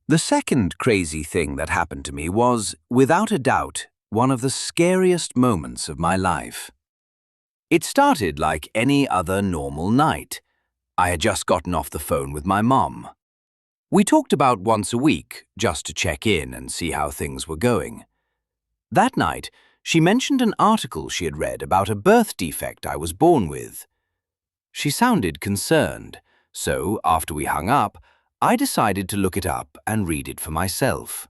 The second crazy thing that happened to me was, without a doubt, one of the scariest moments of my life. It started like any other normal night. I had just gotten off the phone with my mom. We talked about once a week, just to check in and see how things were going. That night, she mentioned an article she had read about a birth defect I was born with. She sounded concerned, so after we hung up, I decided to look it up and read it for myself.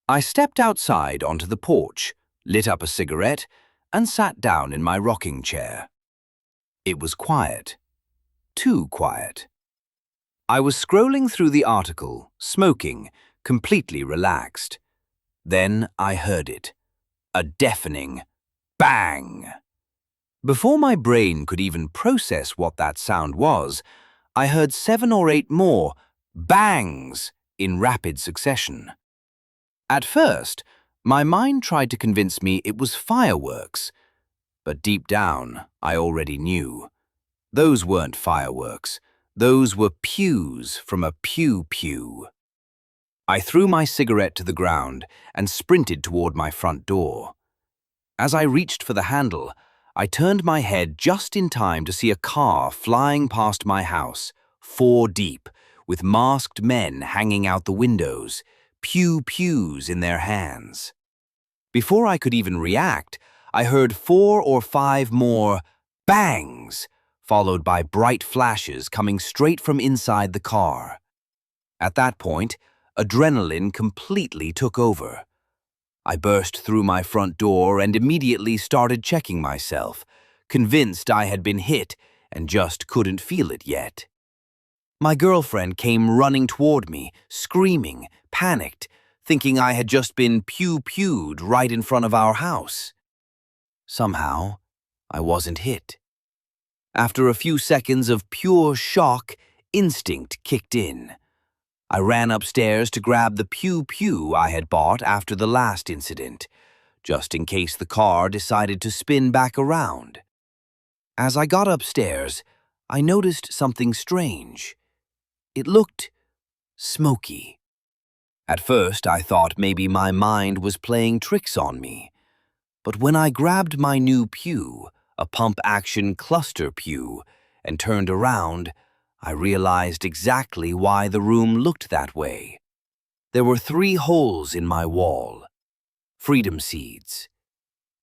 I stepped outside onto the porch, lit up a cigarette, and sat down in my rocking chair. It was quiet. Too quiet. I was scrolling through the article, smoking, completely relaxed. Then I heard it. A deafening bang. Before my brain could even process what that sound was, I heard 7 or 8 more bangs in rapid succession. At first, my mind tried to convince me it was fireworks, but deep down, I already knew. Those weren't fireworks. Those were pews from a pew-pew. I threw my cigarette to the ground and sprinted toward my front door. As I reached for the handle, I turned my head just in time to see a car flying past my house, 4 deep, with masked men hanging out the windows, pew-pews in their hands. Before I could even react, I heard 4 or 5 more bangs, followed by bright flashes coming straight from inside the car. At that point, adrenaline completely took over. I burst through my front door and immediately started checking myself, convinced I had been hit and just couldn't feel it yet. My girlfriend came running toward me, screaming, panicked, thinking I had just been pew-pewed right in front of our house. Somehow, I wasn't hit. After a few seconds of pure shock, instinct kicked in. I ran upstairs to grab the pew-pew I had bought after the last incident, just in case the car decided to spin back around. As I got upstairs, I noticed something strange. It looked smoky. At first, I thought maybe my mind was playing tricks on me. But when I grabbed my new pew, a pump-action cluster pew, and turned around, I realized exactly why the room looked that way. There were 3 holes in my wall. Freedom seeds.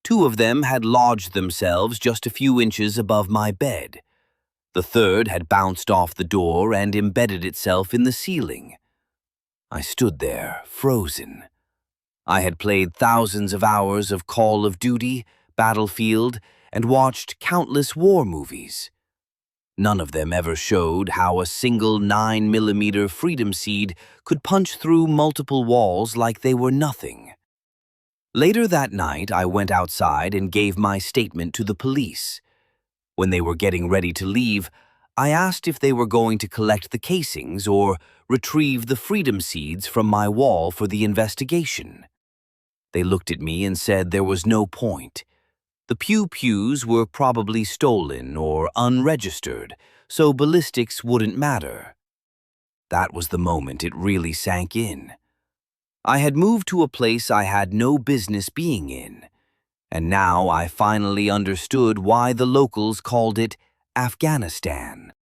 2 of them had lodged themselves just a few inches above my bed. The third had bounced off the door and embedded itself in the ceiling. I stood there, frozen. I had played thousands of hours of Call of Duty, Battlefield, and watched countless war movies. None of them ever showed how a single 9mm freedom seed could punch through multiple walls like they were nothing. Later that night, I went outside and gave my statement to the police. When they were getting ready to leave, I asked if they were going to collect the casings or retrieve the freedom seeds from my wall for the investigation. They looked at me and said there was no point. The pew-pews were probably stolen or unregistered, so ballistics wouldn't matter. That was the moment it really sank in. I had moved to a place I had no business being in, and now I finally understood why the locals called it Afghanistan.